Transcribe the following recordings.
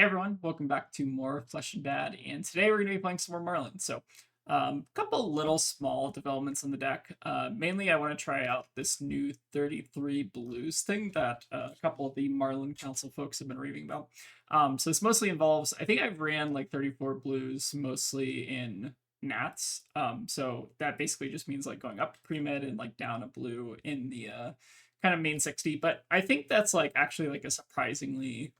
Hey everyone, welcome back to more Flesh and Bad, and today we're going to be playing some more Marlin. So, a couple little small developments on the deck. Mainly, I want to try out this new 33 blues thing that a couple of the Marlin Council folks have been raving about. So this mostly involves, I think I've ran like 34 blues mostly in Nats. So that basically just means like going up pre-med and like down a blue in the kind of main 60. But I think that's like actually like a surprisingly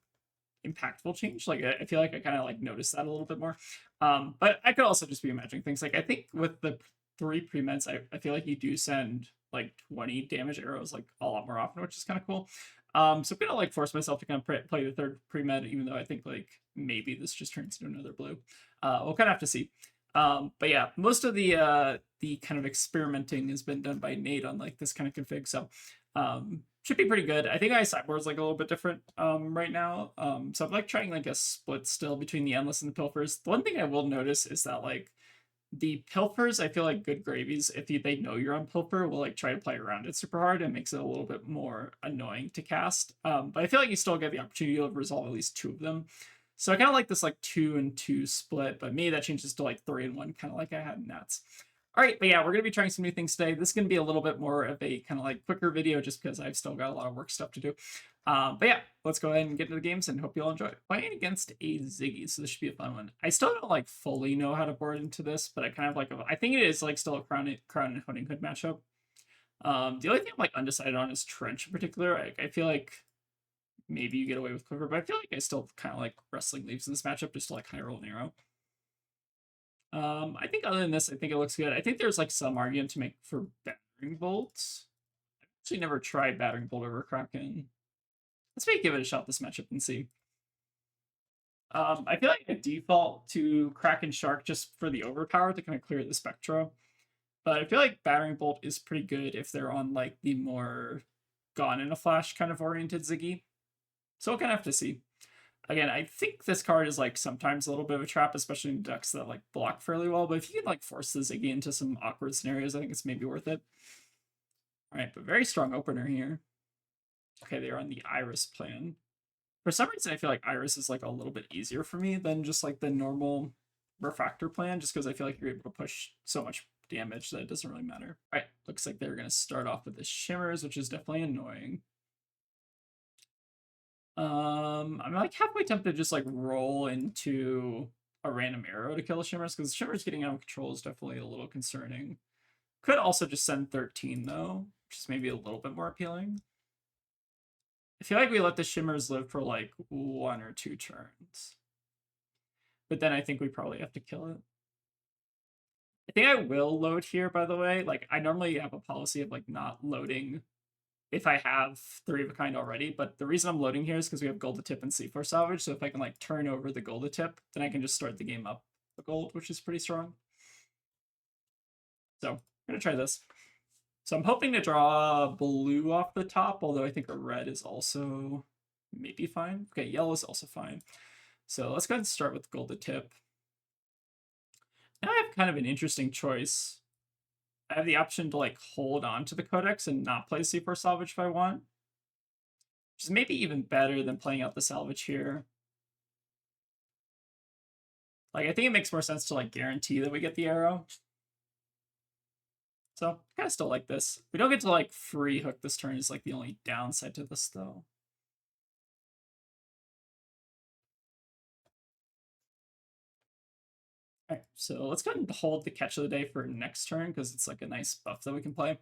impactful change. Like I feel like I kind of like noticed that a little bit more. But I could also just be imagining things. Like I think with the three pre-meds, I feel like you do send like 20 damage arrows like a lot more often, which is kind of cool. So I'm gonna like force myself to kind of play the third pre-med, even though I think like maybe this just turns into another blue. We'll kind of have to see. But yeah, most of the kind of experimenting has been done by Nate on like this kind of config. So should be pretty good. I think my sideboard's like a little bit different right now. So I'm like trying like a split still between the endless and the pilfers. The one thing I will notice is that like the pilfers, I feel like good gravies, if they know you're on pilfer, will like try to play around it super hard and makes it a little bit more annoying to cast. But I feel like you still get the opportunity to resolve at least two of them. So I kind of like this like 2 and 2 split, but maybe that changes to like 3 and 1, kind of like I had in Nats. All right, but yeah, we're going to be trying some new things today. This is going to be a little bit more of a kind of like quicker video just because I've still got a lot of work stuff to do. But yeah, let's go ahead and get into the games and hope you all enjoy it. Playing against a Ziggy, so this should be a fun one. I still don't like fully know how to board into this, but I kind of like, I think it is like still a Crown and Hunting Hood matchup. The only thing I'm like undecided on is Trench in particular. I feel like maybe you get away with Quiver, but I feel like I still kind of like Wrestling Leaves in this matchup just to like high roll an arrow. I think other than this, I think it looks good. I think there's like some argument to make for Battering Bolts. I've actually never tried Battering Bolt over Kraken. Let's maybe give it a shot this matchup and see. I feel like I default to Kraken Shark just for the overpower to kind of clear the Spectra. But I feel like Battering Bolt is pretty good if they're on like the more Gone in a Flash kind of oriented Ziggy. So we'll kind of have to see. Again, I think this card is like sometimes a little bit of a trap, especially in decks that like block fairly well. But if you can like force the Ziggy into some awkward scenarios, I think it's maybe worth it. All right, but very strong opener here. Okay, they're on the Iris plan. For some reason, I feel like Iris is like a little bit easier for me than just like the normal Refractor plan, just because I feel like you're able to push so much damage that it doesn't really matter. All right, looks like they're going to start off with the Shimmers, which is definitely annoying. I'm like halfway tempted to just like roll into a random arrow to kill the Shimmers, because Shimmers getting out of control is definitely a little concerning. Could also just send 13 though, which is maybe a little bit more appealing. I feel like we let the Shimmers live for like 1 or 2 turns. But then I think we probably have to kill it. I think I will load here, by the way. Like, I normally have a policy of like not loading if I have 3 of a kind already, but the reason I'm loading here is because we have Gold Tip and C4 Salvage, so if I can like turn over the Gold Tip, then I can just start the game up the gold, which is pretty strong. So I'm gonna try this. So I'm hoping to draw blue off the top, although I think a red is also maybe fine. Okay, yellow is also fine. So let's go ahead and start with Gold Tip. Now I have kind of an interesting choice. I have the option to like hold on to the Codex and not play C4 Salvage if I want, which is maybe even better than playing out the Salvage here. Like, I think it makes more sense to like guarantee that we get the arrow. So I kind of still like this. We don't get to like free hook this turn is like the only downside to this though. All right, so let's go ahead and hold the Catch of the Day for next turn because it's like a nice buff that we can play.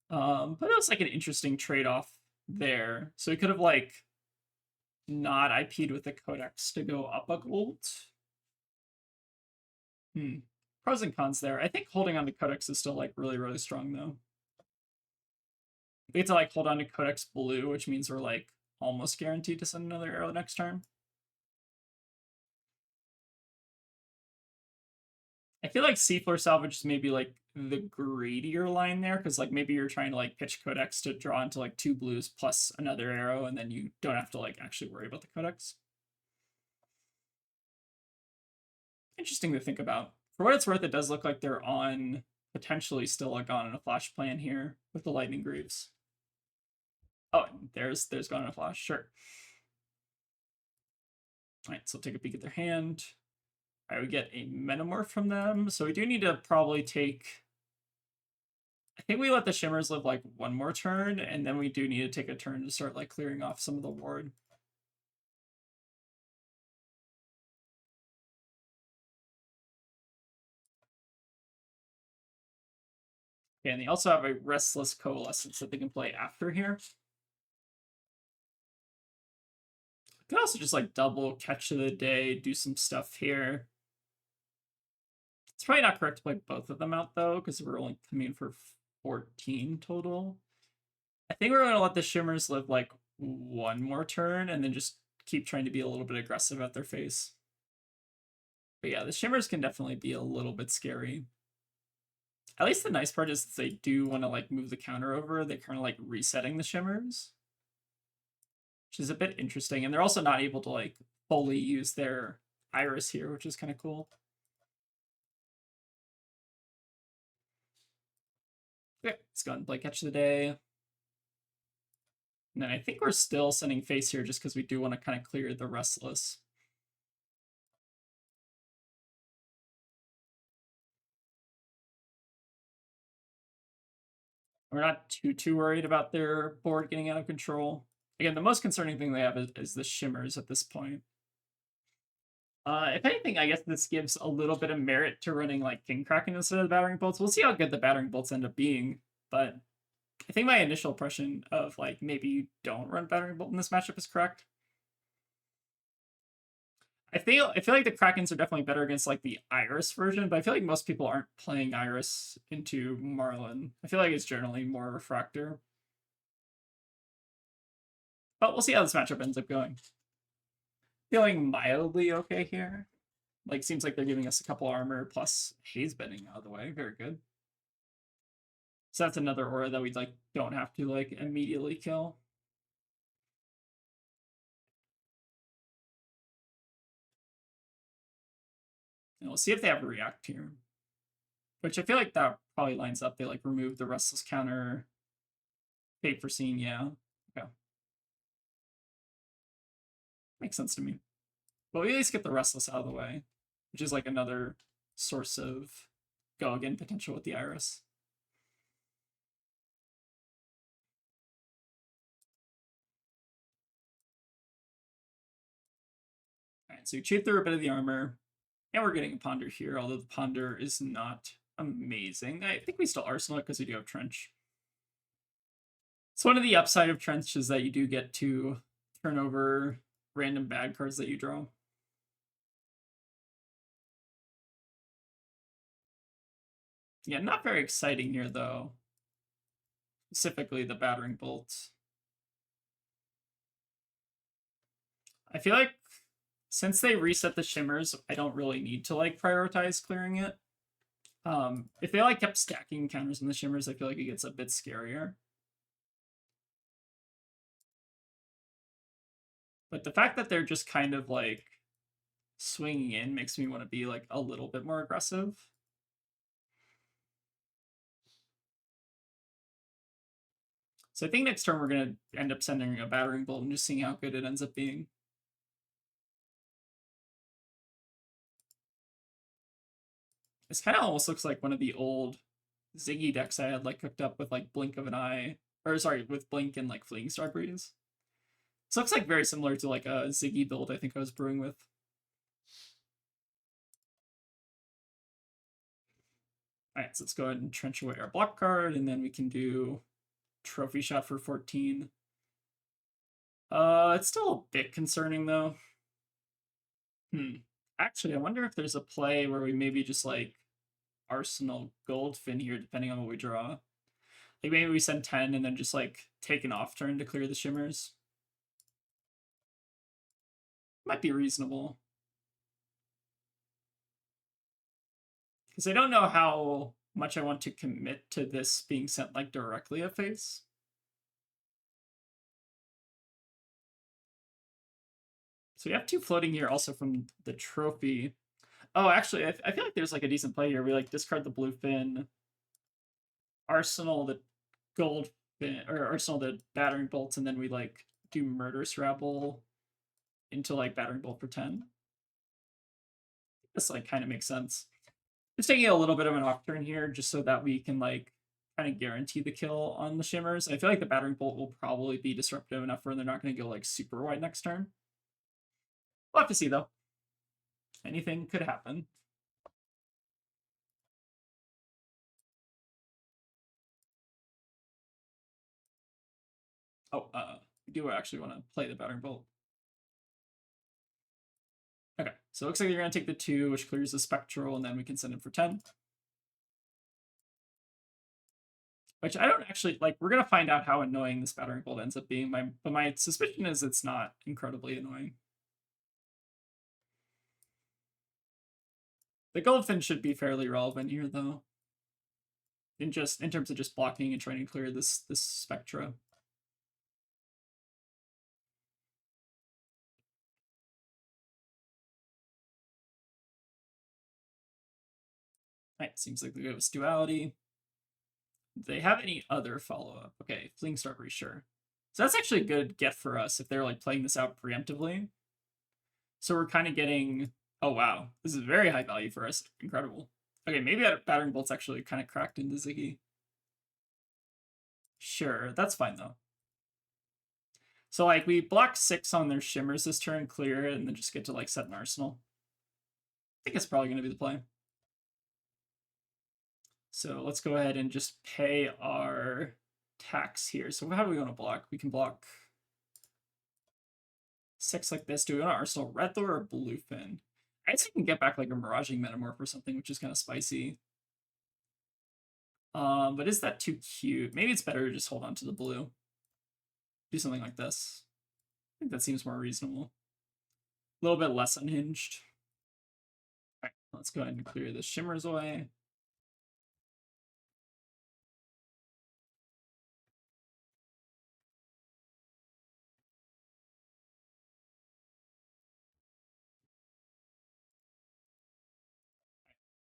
But it was like an interesting trade-off there. So we could have like not IP'd with the Codex to go up a gold. Pros and cons there. I think holding on to Codex is still like really, really strong though. We get to like hold on to Codex blue, which means we're like almost guaranteed to send another arrow next turn. I feel like C4 Salvage is maybe like the greedier line there, because like maybe you're trying to like pitch Codex to draw into like 2 blues plus another arrow, and then you don't have to like actually worry about the Codex. Interesting to think about. For what it's worth, it does look like they're on potentially still a Gone in a Flash plan here with the Lightning Greaves. Oh, there's Gone in a Flash, sure. Alright, so take a peek at their hand. Alright, we get a Metamorph from them, so we do need to probably take... I think we let the Shimmers live like one more turn, and then we do need to take a turn to start like clearing off some of the ward. Okay, and they also have a Restless Coalescence that they can play after here. Could also just like double Catch of the Day, do some stuff here. It's probably not correct to play both of them out though, because we're only coming in for 14 total. I think we're gonna let the Shimmers live like one more turn and then just keep trying to be a little bit aggressive at their face. But yeah, the Shimmers can definitely be a little bit scary. At least the nice part is that they do want to like move the counter over. They're kind of like resetting the Shimmers, which is a bit interesting. And they're also not able to like fully use their Iris here, which is kind of cool. Okay, let's go and play Catch of the Day. And then I think we're still sending face here just because we do want to kind of clear the Restless. We're not too worried about their board getting out of control. Again, the most concerning thing they have is the Shimmers at this point. If anything, I guess this gives a little bit of merit to running like King Kraken instead of the Battering Bolts. We'll see how good the Battering Bolts end up being, but I think my initial impression of like maybe you don't run Battering Bolt in this matchup is correct. I feel like the Krakens are definitely better against like the Iris version, but I feel like most people aren't playing Iris into Marlin. I feel like it's generally more Refractor. But we'll see how this matchup ends up going. Feeling mildly okay here. Like, seems like they're giving us a couple armor plus Haze Bending out of the way. Very good. So that's another aura that we like don't have to like immediately kill. And we'll see if they have a react here. Which I feel like that probably lines up. They like remove the Restless counter. Paid for scene, yeah. Okay. Makes sense to me. But we at least get the Restless out of the way, which is like another source of go again potential with the Iris. Alright, so we chewed through a bit of the armor. And we're getting a Ponder here, although the Ponder is not amazing. I think we still Arsenal it because we do have Trench. So one of the upside of Trench is that you do get to turn over random bad cards that you draw. Yeah, not very exciting here, though. Specifically, the Battering Bolt. I feel like since they reset the Shimmers, I don't really need to, like, prioritize clearing it. If they, like, kept stacking counters in the Shimmers, I feel like it gets a bit scarier. But the fact that they're just kind of, like, swinging in makes me want to be, like, a little bit more aggressive. So I think next turn we're going to end up sending a Battering Bolt and just seeing how good it ends up being. This kind of almost looks like one of the old Ziggy decks I had like cooked up with like Blink of an Eye, or sorry, with Blink and like Fleeing Star Breeze. This looks like very similar to like a Ziggy build I think I was brewing with. Alright, so let's go ahead and trench away our block card, and then we can do Trophy Shot for 14. It's still a bit concerning though. Actually, I wonder if there's a play where we maybe just like Arsenal Goldfin here, depending on what we draw. Like maybe we send 10 and then just like take an off turn to clear the Shimmers. Might be reasonable. Because I don't know how much I want to commit to this being sent like directly at face. So we have two floating here also from the trophy. Oh, actually, I feel like there's like a decent play here. We like discard the blue fin, Arsenal the gold fin, or Arsenal the Battering Bolts, and then we like do Murderous Rabble into like Battering Bolt for 10. This like kind of makes sense. Just taking a little bit of an off turn here just so that we can like kind of guarantee the kill on the Shimmers. I feel like the Battering Bolt will probably be disruptive enough where they're not going to go like super wide next turn. We'll have to see though. Anything could happen. Oh, we do actually want to play the Battering Bolt. Okay, so it looks like you're going to take the 2, which clears the Spectral, and then we can send it for 10. Which I don't actually, like, we're going to find out how annoying this Battering Bolt ends up being, but my suspicion is it's not incredibly annoying. The Goldfin should be fairly relevant here, though. In terms of just blocking and trying to clear this Spectra. Right, seems like they go with Duality. Do they have any other follow-up? Okay, Fleeing Starbreeze, sure. So that's actually a good get for us if they're like playing this out preemptively. So we're kind of getting, oh wow, this is very high value for us. Incredible. Okay, maybe that Battering Bolt's actually kind of cracked into Ziggy. Sure, that's fine though. So like we block 6 on their Shimmers this turn, clear it, and then just get to like set an Arsenal. I think it's probably going to be the play. So let's go ahead and just pay our tax here. So how do we want to block? We can block 6 like this. Do we want Arsenal Red Thor or Bluefin? I guess we can get back like a Miraging Metamorph or something, which is kind of spicy. But is that too cute? Maybe it's better to just hold on to the blue. Do something like this. I think that seems more reasonable. A little bit less unhinged. All right, let's go ahead and clear the Shimmers away.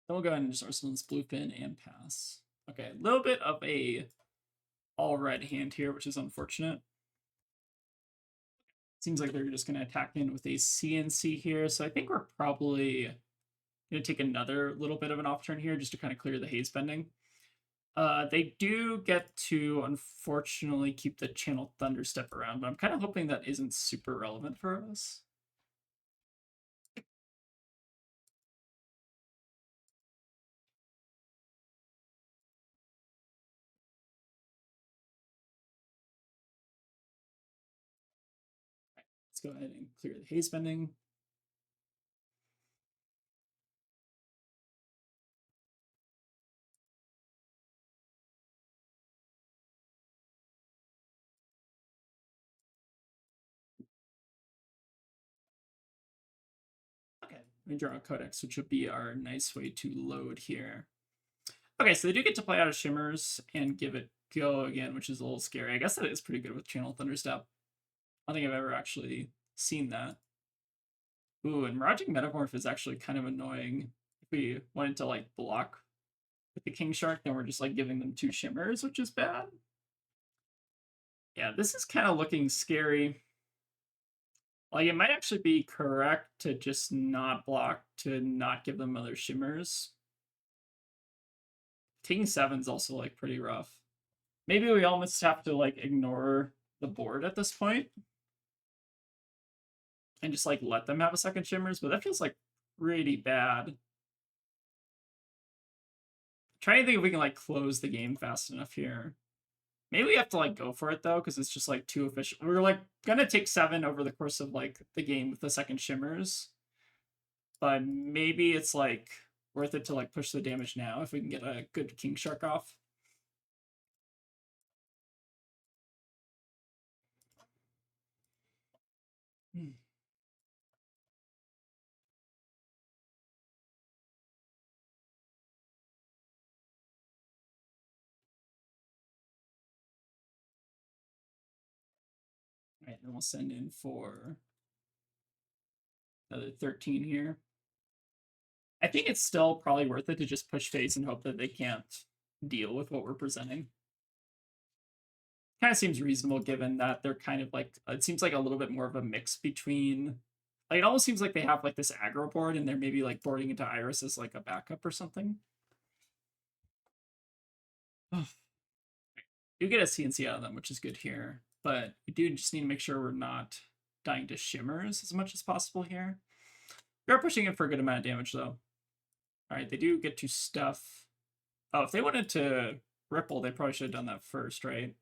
Then we'll go ahead and just Arsenal this Bluefin and pass. Okay, a little bit of a all red hand here, which is unfortunate. Seems like they're just going to attack in with a CNC here. So I think we're probably going to take another little bit of an off turn here just to kind of clear the haze bending. They do get to, unfortunately, keep the Channel Thunderstep around, but I'm kind of hoping that isn't super relevant for us. Let's go ahead and clear the haze bending. Okay, we draw a Codex, which would be our nice way to load here. Okay, so they do get to play out of Shimmers and give it go again, which is a little scary. I guess that is pretty good with Channel Thunderstep. I don't think I've ever actually seen that. Ooh, and Miraging Metamorph is actually kind of annoying. If we wanted to like block with the King Shark, then we're just like giving them 2 Shimmers, which is bad. Yeah, this is kind of looking scary. Like, it might actually be correct to just not block, to not give them other Shimmers. Taking 7's also, like, pretty rough. Maybe we almost have to, like, ignore the board at this point. And just, like, let them have a second Shimmers, but that feels, like, pretty bad. Trying to think if we can, like, close the game fast enough here. Maybe we have to, like, go for it, though, because it's just, like, too efficient. We're, like, gonna take 7 over the course of, like, the game with the second Shimmers. But maybe it's, like, worth it to, like, push the damage now if we can get a good King Shark off. Hmm. All right, then we'll send in for another 13 here. I think it's still probably worth it to just push face and hope that they can't deal with what we're presenting. Kind of seems reasonable given that they're kind of like, it seems like a little bit more of a mix between Like, it almost seems like they have like this aggro board and they're maybe like boarding into Iris as like a backup or something. Do get a CNC out of them, which is good here, but we do just need to make sure we're not dying to shimmers as much as possible here. We are pushing in for a good amount of damage though. All right, they do get to stuff. Oh, if they wanted to ripple, they probably should have done that first, right?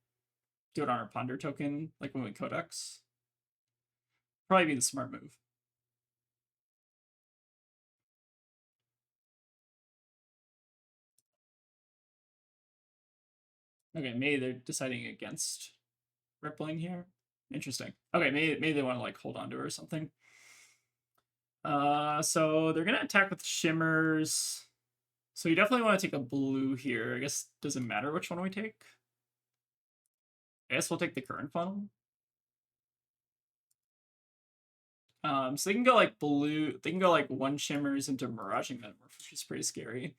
Do it on our ponder token, like when we codex. Probably be the smart move. Okay, maybe they're deciding against rippling here. Interesting. Okay, maybe they want to like hold on to her or something. So they're gonna attack with shimmers. So you definitely want to take a blue here. I guess doesn't matter which one we take. I guess we'll take the current funnel. So they can go like blue. They can go like one shimmers into miraging metamorph, which is pretty scary.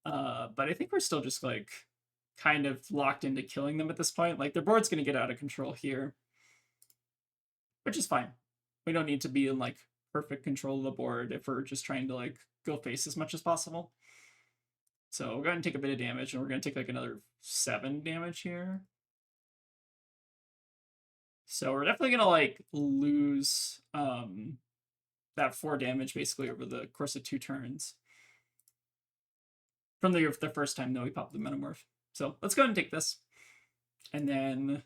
But I think we're still just like kind of locked into killing them at this point. Like their board's gonna get out of control here, which is fine. We don't need to be in like perfect control of the board if we're just trying to like go face as much as possible. So we're going to take a bit of damage, and we're going to take like another 7 damage here. So we're definitely going to like lose that 4 damage basically over the course of 2 turns. From the first time that we popped the Metamorph. So let's go ahead and take this. And then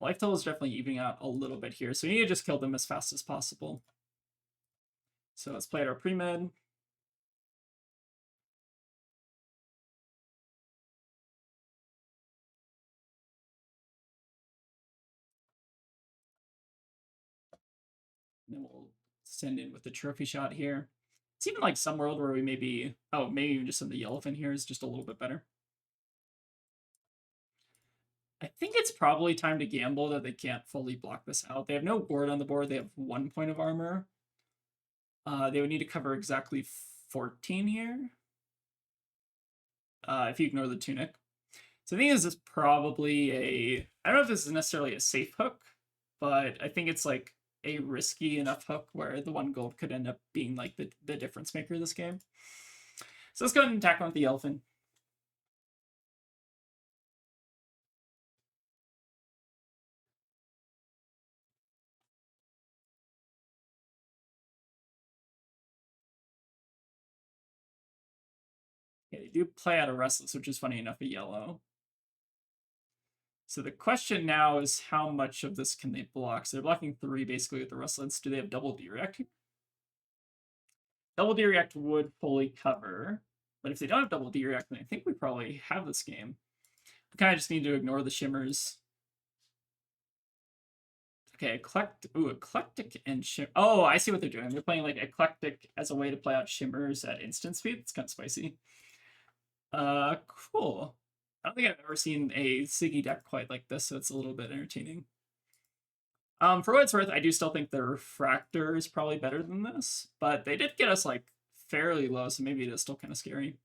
life total is definitely evening out a little bit here. So we need to just kill them as fast as possible. So let's play at our pre-med. And then we'll send in with the trophy shot here. It's even like some world where we maybe, oh, maybe even just send the Yellowfin here is just a little bit better. I think it's probably time to gamble that they can't fully block this out. They have no board on the board. They have 1 point of armor. They would need to cover exactly 14 here. If you ignore the tunic. So I think this is probably a, I don't know if this is necessarily a safe hook, but I think it's like a risky enough hook where the 1 gold could end up being like the difference maker of this game. So let's go ahead and attack on with the elephant. Yeah, they do play out a restless, which is funny enough a yellow. So the question now is how much of this can they block? So they're blocking 3 basically with the restless. Do they have double D-React here? Double D-React would fully cover, but if they don't have double D-React, then I think we probably have this game. We kind of just need to ignore the shimmers. Okay, eclectic and shimmer. Oh, I see what they're doing. They're playing like eclectic as a way to play out shimmers at instant speed. It's kind of spicy. Cool. I don't think I've ever seen a Ziggy deck quite like this, so it's a little bit entertaining. For what it's worth, I do still think the Refractor is probably better than this, but they did get us like fairly low, so maybe it is still kind of scary.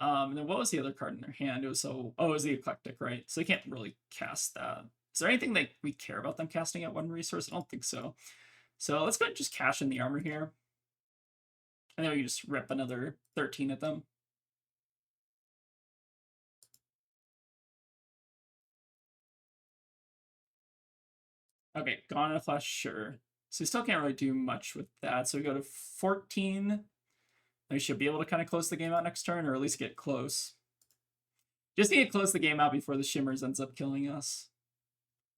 And then what was the other card in their hand? It was it was the Eclectic, right? So they can't really cast that. Is there anything that we care about them casting at 1 resource? I don't think so. So let's go ahead and just cash in the armor here. And then we can just rip another 13 at them. Okay, gone in a flash, sure. So we still can't really do much with that. So we go to 14. We should be able to kind of close the game out next turn, or at least get close. Just need to close the game out before the Shimmers ends up killing us.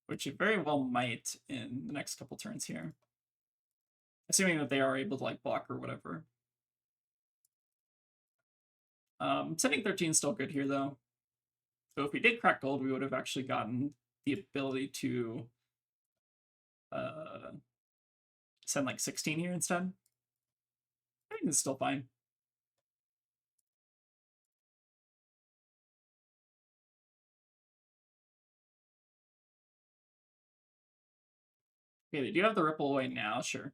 Which it very well might in the next couple turns here. Assuming that they are able to like block or whatever. Sending 13 is still good here though. So if we did crack gold, we would have actually gotten the ability to send like 16 here instead. I think it's still fine. Okay, they do have the ripple away now, sure.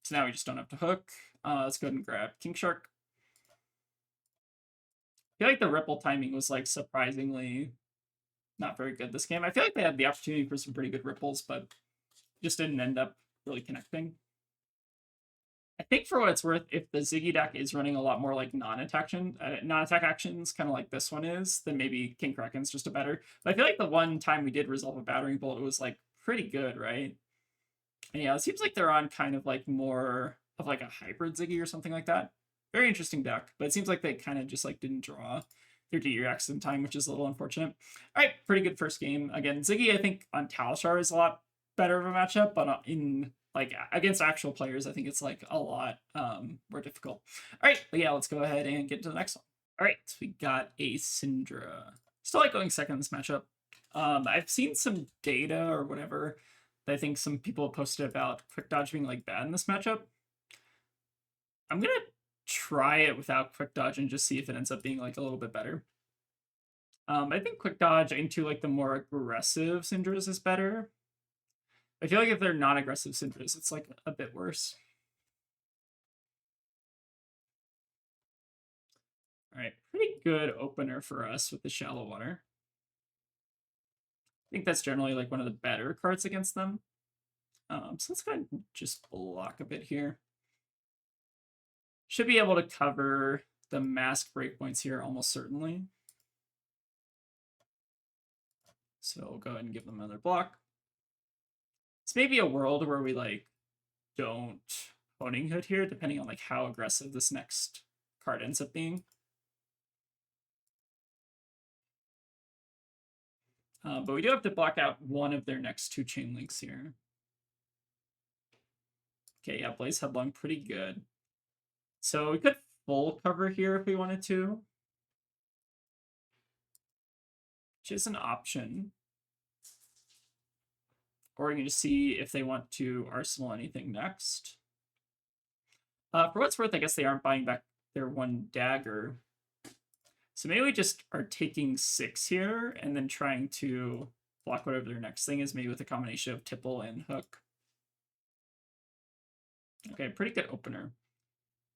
So now we just don't have to hook. Let's go ahead and grab King Shark. I feel like the ripple timing was like surprisingly not very good this game. I feel like they had the opportunity for some pretty good ripples, but just didn't end up really connecting. I think for what it's worth, if the Ziggy deck is running a lot more like non-attack actions, kind of like this one is, then maybe King Kraken's just a better. But I feel like the one time we did resolve a Battering Bolt, it was like pretty good, right? And yeah, it seems like they're on kind of like more of like a hybrid Ziggy or something like that. Very interesting deck, but it seems like they kind of just like didn't draw their DRX in time, which is a little unfortunate. All right, pretty good first game. Again, Ziggy, I think on Talishar is a lot better of a matchup, but in like against actual players, I think it's like a lot more difficult. All right, but yeah, let's go ahead and get to the next one. All right, we got a Cindra. Still like going second in this matchup. I've seen some data or whatever that I think some people have posted about quick dodge being like bad in this matchup. I'm gonna try it without quick dodge and just see if it ends up being like a little bit better. I think quick dodge into like the more aggressive Cindras is better. I feel like if they're not aggressive Cindras, it's like a bit worse. All right, pretty good opener for us with the Shallow Water. I think that's generally like one of the better cards against them. So let's go ahead and just block a bit here. Should be able to cover the mask breakpoints here almost certainly. So we'll go ahead and give them another block. It's maybe a world where we like don't Honing Hood here, depending on like how aggressive this next card ends up being. But we do have to block out one of their next two chain links here. Okay, yeah, Blaze Headlong, pretty good. So we could full cover here if we wanted to, which is an option. Or we can just see if they want to Arsenal anything next. For what's worth, I guess they aren't buying back their one dagger. So maybe we just are taking 6 here and then trying to block whatever their next thing is, maybe with a combination of Tipple and Hook. Okay, pretty good opener.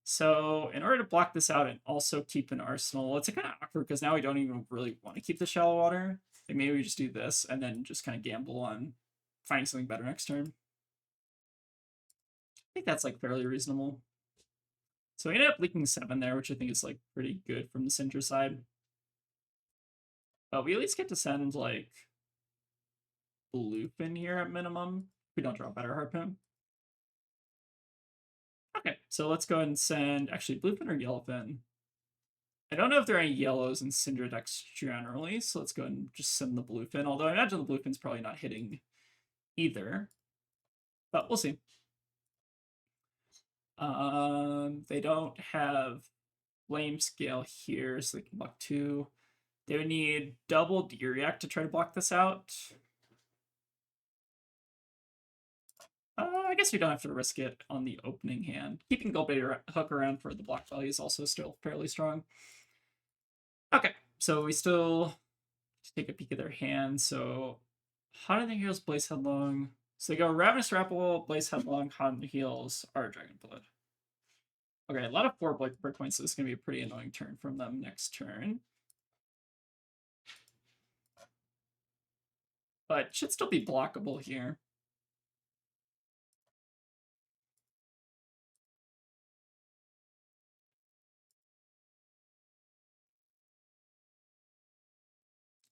So in order to block this out and also keep an Arsenal, it's kind of awkward because now we don't even really want to keep the Shallow Water. Like maybe we just do this and then just kind of gamble on finding something better next turn. I think that's like fairly reasonable. So we ended up leaking 7 there, which I think is like pretty good from the Cindra side. But we at least get to send like Bluefin here at minimum. We don't draw better Harpoon. Okay, so let's go ahead and send actually Bluefin or Yellowfin. I don't know if there are any yellows in Cindra decks generally, so let's go ahead and just send the Bluefin, although I imagine the Bluefin's probably not hitting either. But we'll see. They don't have Flame Scale here, so they can block 2. They would need double D-React to try to block this out. I guess we don't have to risk it on the opening hand. Keeping Goldbait Hook around for the block value is also still fairly strong. Okay, so we still take a peek at their hand. So Haunted Heels, Blaze Headlong. So they go Ravenous Grapple, Blaze Headlong, Haunted Heels, Art Dragon Blood. Okay, a lot of 4 breakpoints, so this is going to be a pretty annoying turn from them next turn. But should still be blockable here.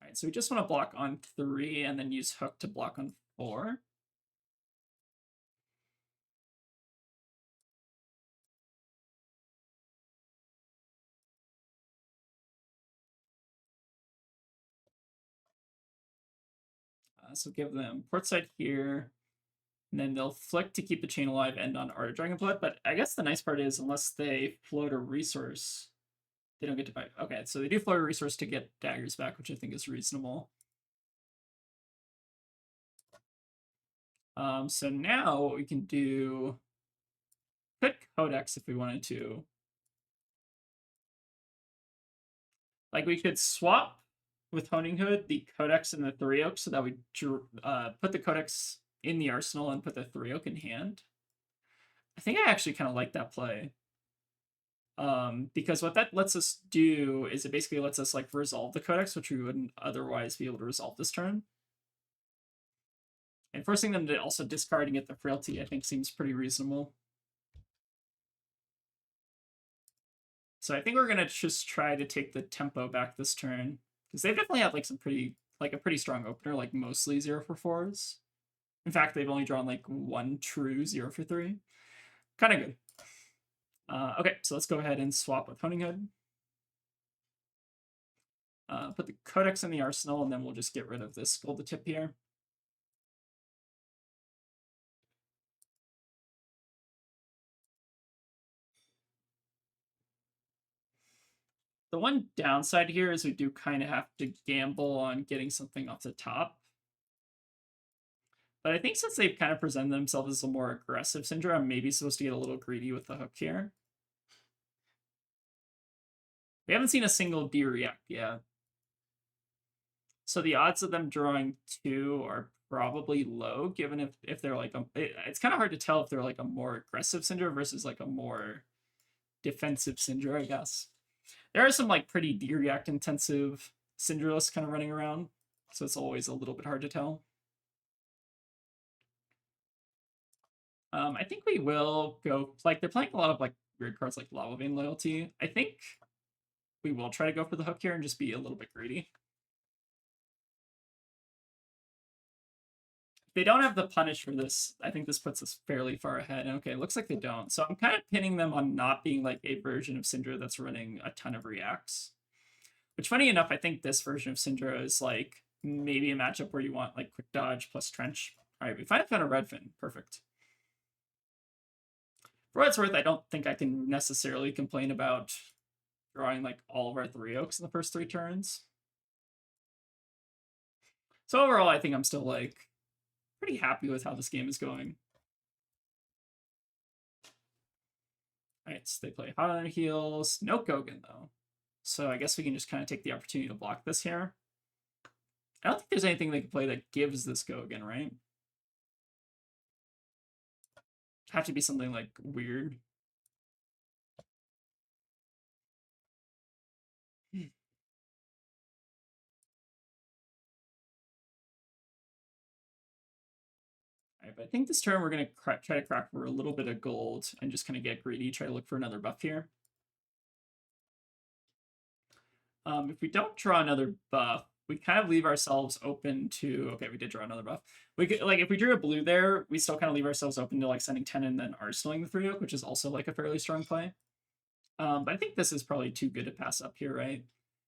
All right, so we just want to block on 3 and then use Hook to block on 4. So give them Portside here, and then they'll flick to keep the chain alive, end on Art of Dragonblood. But I guess the nice part is, unless they float a resource, they don't get to buy. Okay, so they do float a resource to get daggers back, which I think is reasonable. So now what we can do, put Codex if we wanted to. Like we could swap with Honing Hood the Codex and the 3 Oak so that we put the Codex in the arsenal and put the 3 Oak in hand. I think I actually kind of like that play. Because what that lets us do is it basically lets us like resolve the Codex, which we wouldn't otherwise be able to resolve this turn. And forcing them to also discard and get the frailty, I think, seems pretty reasonable. So I think we're gonna just try to take the tempo back this turn, because they've definitely had like some pretty, like a pretty strong opener, like mostly 0-for-4s. In fact, they've only drawn like one true 0-for-3. Kind of good. Okay, so let's go ahead and swap with Honing Hood. Put the Codex in the arsenal, and then we'll just get rid of this gold tip here. The one downside here is we do kind of have to gamble on getting something off the top. But I think since they've kind of presented themselves as a more aggressive Cindra, I'm maybe supposed to get a little greedy with the hook here. We haven't seen a single D react yet. So the odds of them drawing 2 are probably low, given if they're like it's kind of hard to tell if they're like a more aggressive Cindra versus like a more defensive Cindra, I guess. There are some like pretty D react intensive Cindralists kind of running around, so it's always a little bit hard to tell. I think we will go, like, they're playing a lot of like weird cards like Lava Vein Loyalty. I think we will try to go for the hook here and just be a little bit greedy. If they don't have the punish for this, I think this puts us fairly far ahead. And okay, looks like they don't. So I'm kind of pinning them on not being like a version of Cindra that's running a ton of reacts. Which, funny enough, I think this version of Cindra is like maybe a matchup where you want like quick dodge plus trench. All right, we finally found a Redfin. Perfect. For what it's worth, I don't think I can necessarily complain about drawing like all of our 3 oaks in the first 3 turns. So overall, I think I'm still like pretty happy with how this game is going. All right, so they play Hot on Heels. No Gogan, though. So I guess we can just kind of take the opportunity to block this here. I don't think there's anything they can play that gives this Gogan, right? Have to be something like weird. Alright, but I think this turn we're going to try to crack for a little bit of gold and just kind of get greedy, try to look for another buff here. If we don't draw another buff, we kind of leave ourselves open to... Okay, we did draw another buff. We could, like, if we drew a blue there, we still kind of leave ourselves open to, like, sending 10 and then arsenaling the 3 oak, which is also, like, a fairly strong play. But I think this is probably too good to pass up here, right?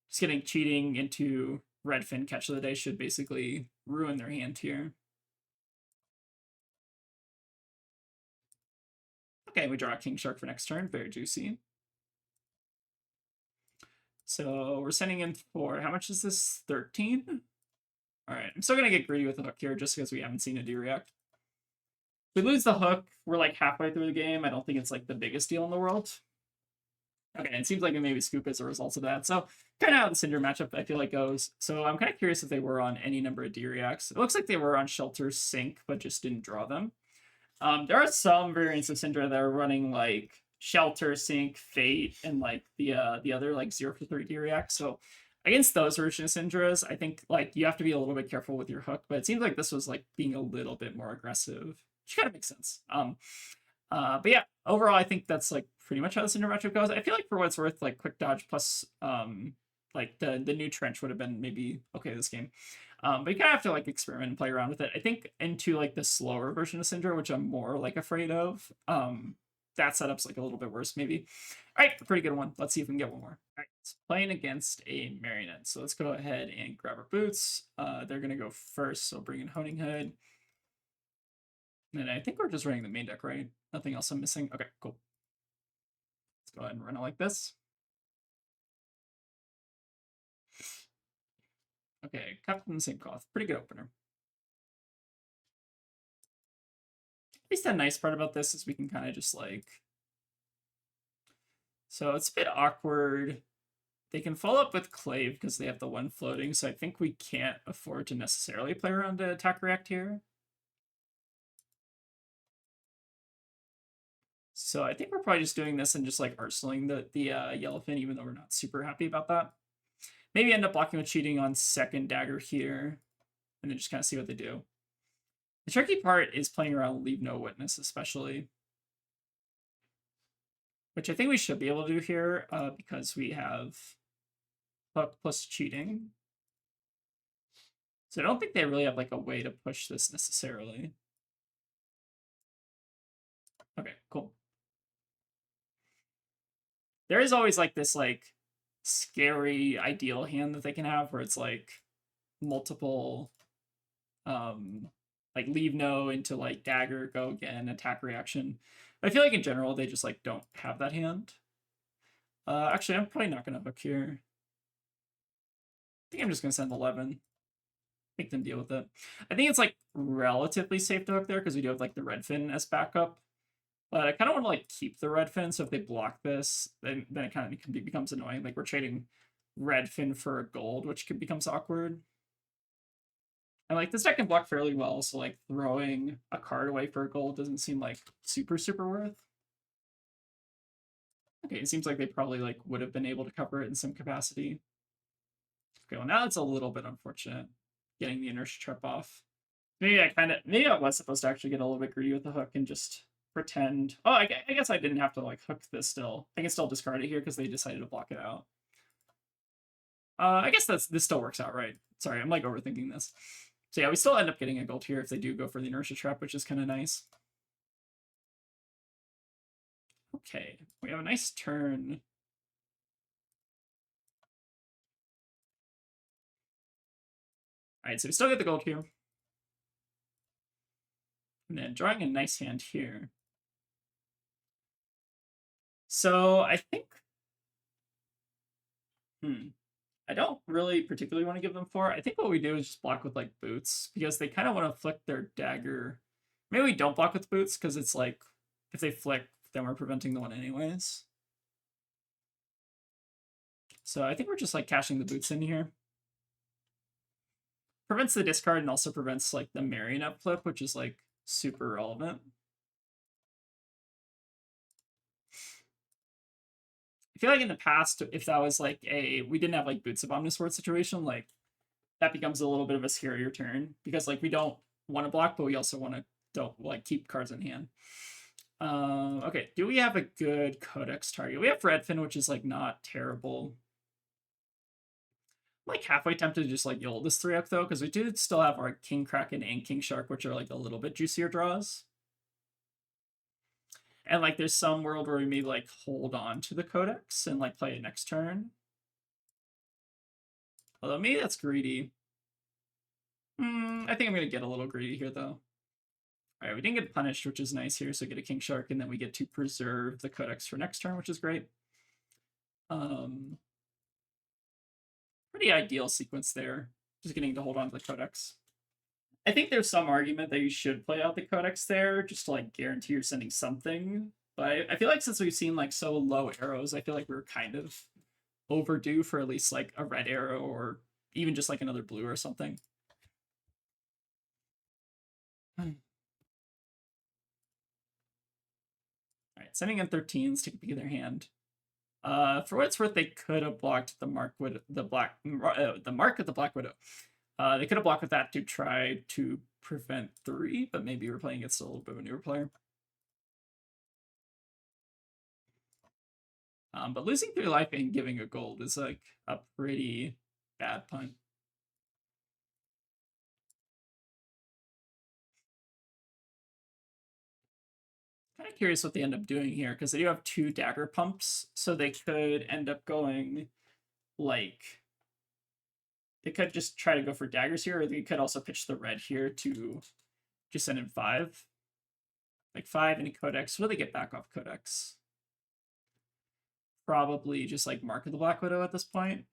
Just getting cheating into Redfin catch of the day should basically ruin their hand here. Okay, we draw a King Shark for next turn. Very juicy. So we're sending in for, how much is this? 13? All right, I'm still going to get greedy with the hook here just because we haven't seen a D-React. If we lose the hook, we're like halfway through the game. I don't think it's like the biggest deal in the world. Okay, it seems like we maybe scoop as a result of that. So kind of how the Cindra matchup, I feel like, goes. So I'm kind of curious if they were on any number of D-Reacts. It looks like they were on Shelter, Sink, but just didn't draw them. There are some variants of Cindra that are running like Shelter, Sink, Fate, and like the other like 0-for-3 D-React. So against those versions of Cindras, I think like you have to be a little bit careful with your hook. But it seems like this was like being a little bit more aggressive, which kind of makes sense. But yeah, overall, I think that's like pretty much how the Cindra matchup goes. I feel like for what it's worth, like quick dodge plus like the new trench would have been maybe okay this game. But you kind of have to like experiment and play around with it. I think into like the slower version of Cindra, which I'm more like afraid of, that setup's like a little bit worse maybe. All right, pretty good one. Let's see if we can get one more. All right, it's playing against a Marionette. So let's go ahead and grab our boots. They're gonna go first, so bring in Honing Hood. And I think we're just running the main deck, right? Nothing else I'm missing. Okay, cool. Let's go ahead and run it like this. Okay, Captain St. Cloth. Pretty good opener. At least the nice part about this is we can kind of just like... So it's a bit awkward. They can follow up with Clave because they have the one floating, so I think we can't afford to necessarily play around to attack react here. So I think we're probably just doing this and just like arsenaling the Yellowfin, even though we're not super happy about that. Maybe end up blocking with cheating on second dagger here, and then just kind of see what they do. The tricky part is playing around Leave No Witness, especially. Which I think we should be able to do here because we have Hook plus cheating. So I don't think they really have like a way to push this necessarily. Okay, cool. There is always like this like scary ideal hand that they can have where it's like multiple like leave no into like dagger, go again, attack reaction. I feel like in general they just like don't have that hand. Actually, I'm probably not gonna hook here. I think I'm just gonna send 11. Make them deal with it. I think it's like relatively safe to hook there because we do have like the red fin as backup. But I kind of want to like keep the red fin, so if they block this, then it kind of becomes annoying. Like we're trading red fin for a gold, which becomes awkward. And like this deck can block fairly well, so like throwing a card away for a gold doesn't seem like super worth. Okay, it seems like they probably like would have been able to cover it in some capacity. Okay, well now it's a little bit unfortunate getting the inertia trap off. Maybe I was supposed to actually get a little bit greedy with the hook and just pretend. Oh, I guess I didn't have to like hook this still. I can still discard it here because they decided to block it out. I guess this still works out, right? Sorry, I'm like overthinking this. So yeah, we still end up getting a gold here if they do go for the inertia trap, which is kind of nice. Okay, we have a nice turn. All right, so we still get the gold here. And then drawing a nice hand here. So I think... I don't really particularly want to give them 4. I think what we do is just block with like boots because they kind of want to flick their dagger. Maybe we don't block with boots because it's like if they flick, then we're preventing the one anyways. So I think we're just like cashing the boots in here. Prevents the discard and also prevents like the Marionette flip, which is like super relevant. I feel like in the past, if that was like we didn't have like Boots of Omnisword situation, like that becomes a little bit of a scarier turn because like we don't want to block, but we also want to don't like keep cards in hand. Okay, do we have a good Codex target? We have Redfin, which is like not terrible. I'm like halfway tempted to just like YOLO this 3-up though, because we do still have our King Kraken and King Shark, which are like a little bit juicier draws. And like there's some world where we may like hold on to the Codex and like play it next turn. Although maybe that's greedy. I think I'm gonna get a little greedy here though. All right, we didn't get punished, which is nice here. So get a King Shark, and then we get to preserve the Codex for next turn, which is great. Pretty ideal sequence there. Just getting to hold on to the Codex. I think there's some argument that you should play out the Codex there, just to like guarantee you're sending something. But I feel like since we've seen like so low arrows, I feel like we're kind of overdue for at least like a red arrow or even just like another blue or something. All right, sending in 13s, take a peek at their hand. For what it's worth, they could have blocked the Mark of the Black Widow. They could have blocked with that to try to prevent 3, but maybe we're playing against a little bit of a newer player. But losing 3 life and giving a gold is like a pretty bad punt. Kind of curious what they end up doing here because they do have 2 dagger pumps, so they could end up going like they could just try to go for daggers here, or they could also pitch the red here to just send in 5. Like 5 and a Codex. What do they get back off Codex? Probably just like Mark of the Black Widow at this point.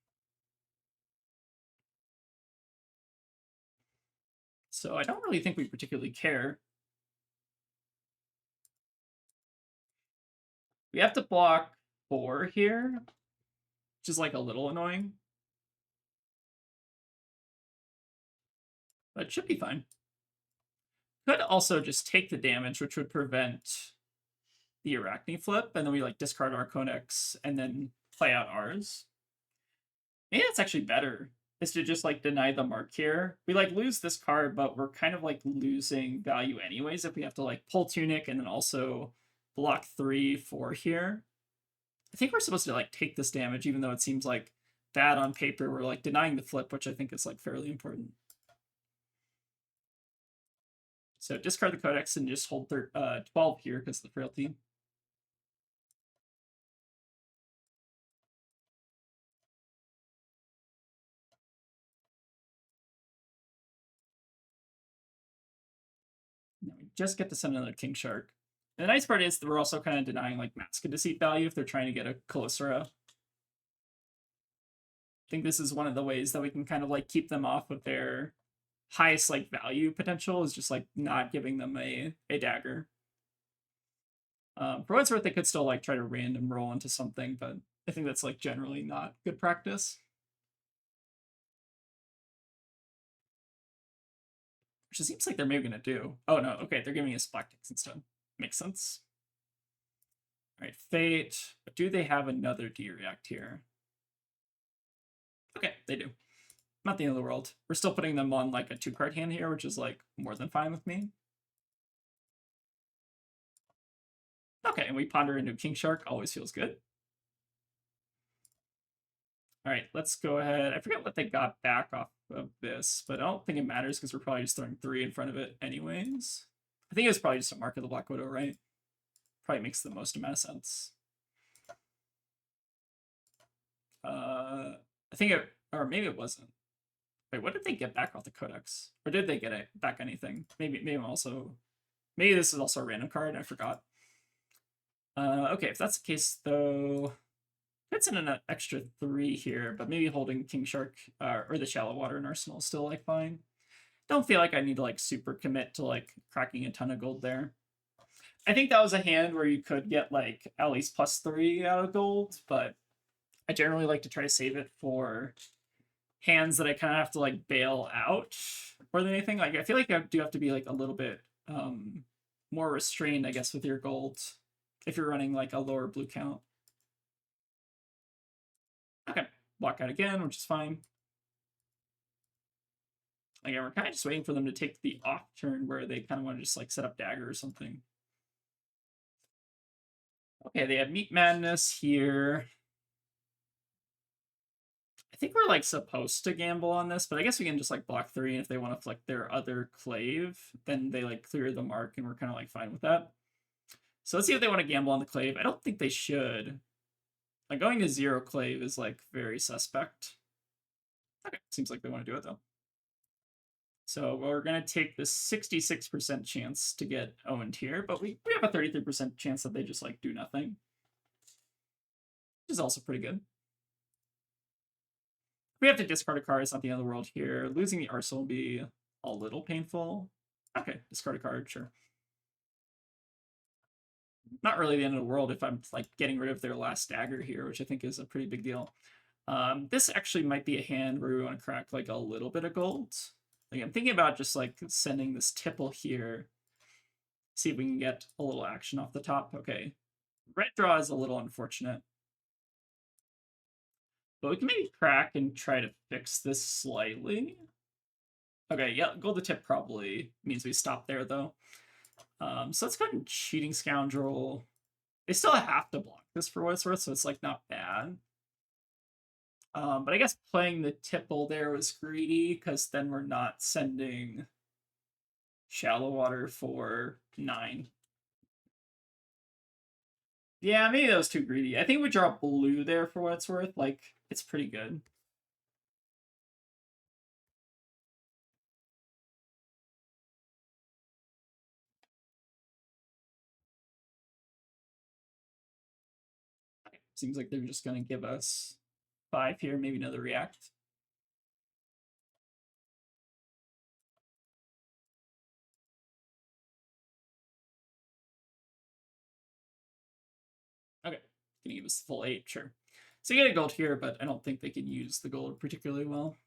So I don't really think we particularly care. We have to block 4 here, which is like a little annoying. But it should be fine. Could also just take the damage, which would prevent the Arachne flip, and then we like discard our Codex and then play out ours. Maybe that's actually better is to just like deny the mark here. We like lose this card, but we're kind of like losing value anyways if we have to like pull Tunic and then also block 3/4 here. I think we're supposed to like take this damage, even though it seems like bad on paper. We're like denying the flip, which I think is like fairly important. So discard the Codex and just hold 12 here because of the frailty. Now we just get to send another King Shark. And the nice part is that we're also kind of denying like Mask of Deceit value if they're trying to get a Calycera. I think this is one of the ways that we can kind of like keep them off of their highest like value potential, is just like not giving them a dagger. For what it's worth, they could still like try to random roll into something, but I think that's like generally not good practice. Which it seems like they're maybe going to do. Oh no, okay, they're giving us Black Ticks instead. Makes sense. All right, Fate. But do they have another D-React here? Okay, they do. Not the end of the world. We're still putting them on like a 2-card hand here, which is like more than fine with me. Okay, and we ponder into King Shark. Always feels good. All right, let's go ahead. I forget what they got back off of this, but I don't think it matters because we're probably just throwing 3 in front of it anyways. I think it was probably just a Mark of the Black Widow, right? Probably makes the most amount of sense. I think it, or maybe it wasn't. Wait, what did they get back off the Codex? Or did they get it back anything? Maybe also, maybe this is also a random card. I forgot. Okay, if that's the case, though, it's in an extra 3 here, but maybe holding King Shark or the Shallow Water in Arsenal is still like fine. Don't feel like I need to like super commit to like cracking a ton of gold there. I think that was a hand where you could get like at least +3 out of gold, but I generally like to try to save it for hands that I kind of have to like bail out more than anything. Like I feel like I do have to be like a little bit more restrained, I guess, with your gold if you're running like a lower blue count. Okay, block out again, which is fine. Again, we're kind of just waiting for them to take the off turn where they kind of want to just like set up dagger or something. Okay, they have Meat Madness here. I think we're like supposed to gamble on this, but I guess we can just like block 3, and if they want to flick their other clave, then they like clear the mark, and we're kind of like fine with that. So let's see if they want to gamble on the clave. I don't think they should. Like going to 0 clave is like very suspect. Okay, seems like they want to do it though. So we're going to take the 66% chance to get owned here, but we have a 33% chance that they just like do nothing, which is also pretty good. We have to discard a card. It's not the end of the world here. Losing the Arsenal will be a little painful. Okay, discard a card, sure. Not really the end of the world if I'm like getting rid of their last dagger here, which I think is a pretty big deal. This actually might be a hand where we want to crack like a little bit of gold. Like I'm thinking about just like sending this tipple here. See if we can get a little action off the top. Okay. Red draw is a little unfortunate. But we can maybe crack and try to fix this slightly. Okay, yeah, gold to tip probably means we stop there though. So let's go ahead and Cheating Scoundrel. They still have to block this for what it's worth, so it's like not bad. But I guess playing the tipple there was greedy because then we're not sending Shallow Water for 9. Yeah, maybe that was too greedy. I think we draw blue there for what it's worth. Like, it's pretty good. Seems like they're just going to give us 5 here, maybe another react. Okay, gonna give us the full 8, sure. So you get a gold here, but I don't think they can use the gold particularly well.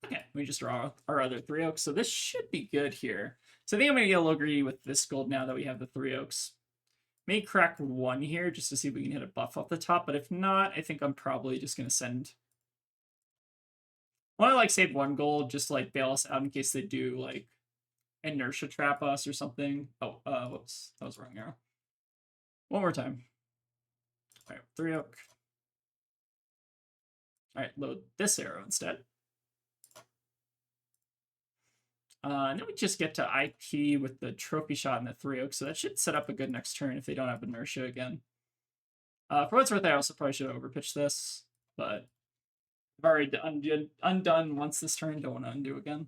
Okay, we just draw our other 3 oaks, so this should be good here. So I think I'm gonna get a little greedy with this gold now that we have the 3 oaks. May crack 1 here just to see if we can hit a buff off the top, but if not, I think I'm probably just gonna send want to like save 1 gold just to like bail us out in case they do like inertia trap us or something. Oh, whoops, that was wrong arrow. One more time. All right, 3 oak. All right, load this arrow instead. And then we just get to IP with the trophy shot and the 3 oak, so that should set up a good next turn if they don't have inertia again. For what it's worth, I also probably should have overpitched this, but I've already undone once this turn, don't want to undo again.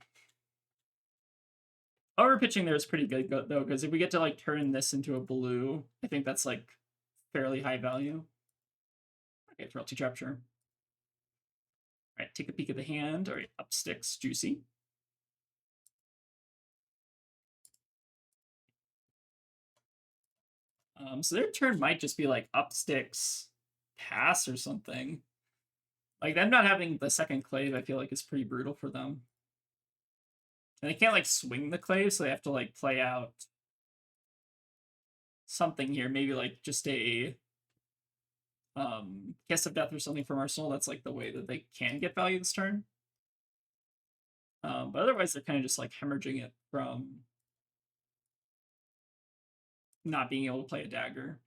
Overpitching there is pretty good, though, because if we get to like turn this into a blue, I think that's like fairly high value. Okay, Feral Trap, sure. All right, take a peek at the hand. All right, up sticks, juicy. So their turn might just be like up sticks, pass or something. Like them not having the second clave, I feel like is pretty brutal for them. And they can't like swing the clave, so they have to like play out something here. Maybe like just a Kiss of Death or something from Arsenal. That's like the way that they can get value this turn. But otherwise, they're kind of just like hemorrhaging it from not being able to play a dagger.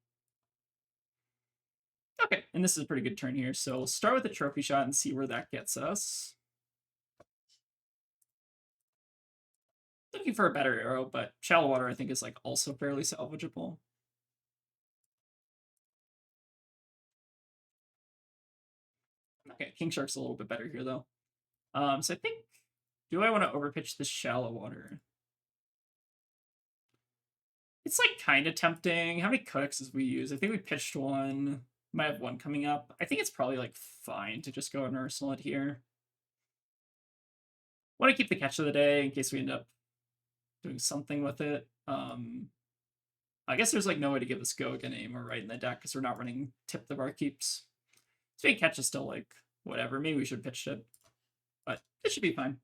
Okay, and this is a pretty good turn here. So we'll start with the trophy shot and see where that gets us. Looking for a better arrow, but Shallow Water I think is like also fairly salvageable. Okay, King Shark's a little bit better here though. So I think, do I want to overpitch this Shallow Water? It's like kind of tempting. How many codexes we use? I think we pitched one. Might have one coming up. I think it's probably like fine to just go and Arsenal it here. Want to keep the catch of the day in case we end up doing something with it. I guess there's like no way to give this go again anymore right in the deck because we're not running Tip the Barkeeps. So catch is still like whatever. Maybe we should pitch it, but it should be fine.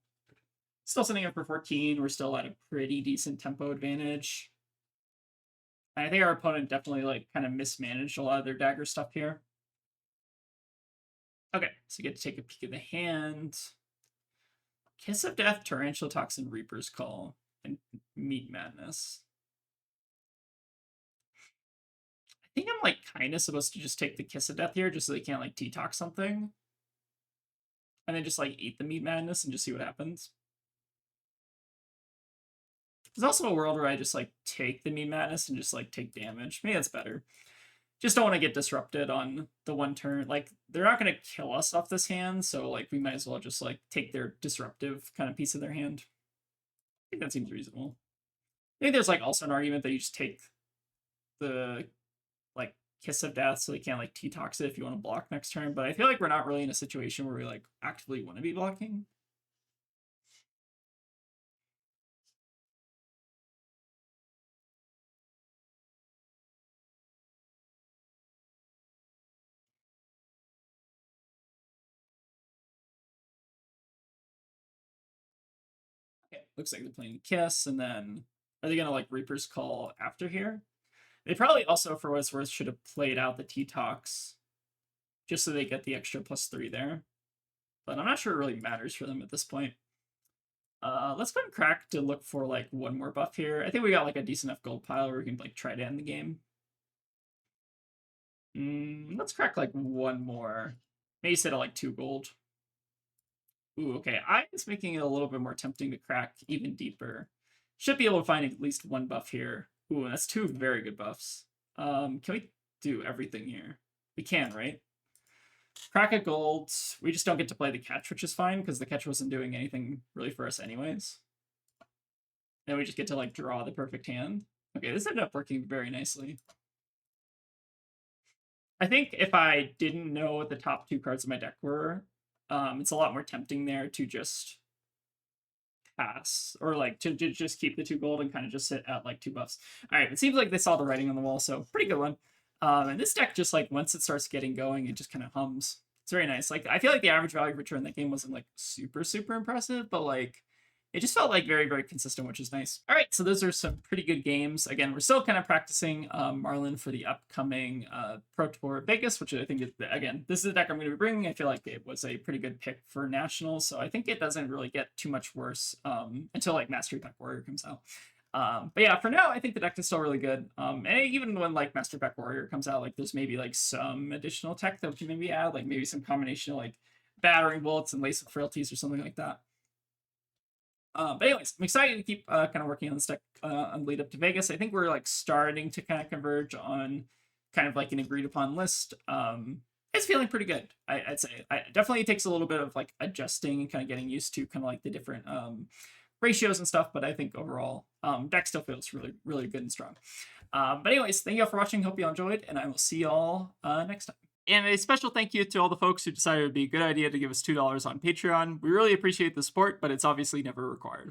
Still sitting up for 14. We're still at a pretty decent tempo advantage. And I think our opponent definitely like kind of mismanaged a lot of their dagger stuff here. Okay, so you get to take a peek at the hand. Kiss of Death, Tarantula Toxin, Reaper's Call, and Meat Madness. I think I'm like kind of supposed to just take the Kiss of Death here just so they can't like T-Tox something. And then just like eat the Meat Madness and just see what happens. There's also a world where I just like take the Meat Madness and just like take damage. Maybe that's better. Just don't want to get disrupted on the one turn. Like they're not going to kill us off this hand, so like we might as well just like take their disruptive kind of piece of their hand. I think that seems reasonable. I think there's like also an argument that you just take the like Kiss of Death so they can't like T-Tox it if you want to block next turn, but I feel like we're not really in a situation where we like actively want to be blocking. Okay, looks like they're playing Kiss, and then are they gonna like Reaper's Call after here? They probably also, for what it's worth, should have played out the T-Tox just so they get the extra +3 there. But I'm not sure it really matters for them at this point. Let's go and crack to look for like one more buff here. I think we got like a decent enough gold pile where we can like try to end the game. Let's crack like one more. Maybe set at like 2 gold. Ooh, okay. I is making it a little bit more tempting to crack even deeper. Should be able to find at least one buff here. Ooh, that's 2 very good buffs. Can we do everything here? We can, right? Crack a gold. We just don't get to play the catch, which is fine because the catch wasn't doing anything really for us anyways. Then we just get to like draw the perfect hand. Okay, this ended up working very nicely. I think if I didn't know what the top 2 cards of my deck were, it's a lot more tempting there to just pass or like to just keep the 2 gold and kind of just sit at like 2 buffs. All right, it seems like they saw the writing on the wall, so pretty good one. And this deck just like once it starts getting going, it just kind of hums. It's very nice. Like I feel like the average value return in that game wasn't like super impressive, but like it just felt like very, very consistent, which is nice. All right, so those are some pretty good games. Again, we're still kind of practicing Marlin for the upcoming Pro Tour Vegas, which I think, again, this is the deck I'm going to be bringing. I feel like it was a pretty good pick for Nationals, so I think it doesn't really get too much worse until like Mastery Pack Warrior comes out. But yeah, for now, I think the deck is still really good. And even when like Master Pack Warrior comes out, like there's maybe like some additional tech that we can maybe add, like maybe some combination of like battering bolts and lace of frailties or something like that. But anyways, I'm excited to keep kind of working on this deck on lead up to Vegas. I think we're like starting to kind of converge on kind of like an agreed upon list. It's feeling pretty good, I'd say. Definitely takes a little bit of like adjusting and kind of getting used to kind of like the different ratios and stuff, but I think overall deck still feels really, really good and strong. But anyways, thank you all for watching. Hope you all enjoyed, and I will see you all next time. And a special thank you to all the folks who decided it would be a good idea to give us $2 on Patreon. We really appreciate the support, but it's obviously never required.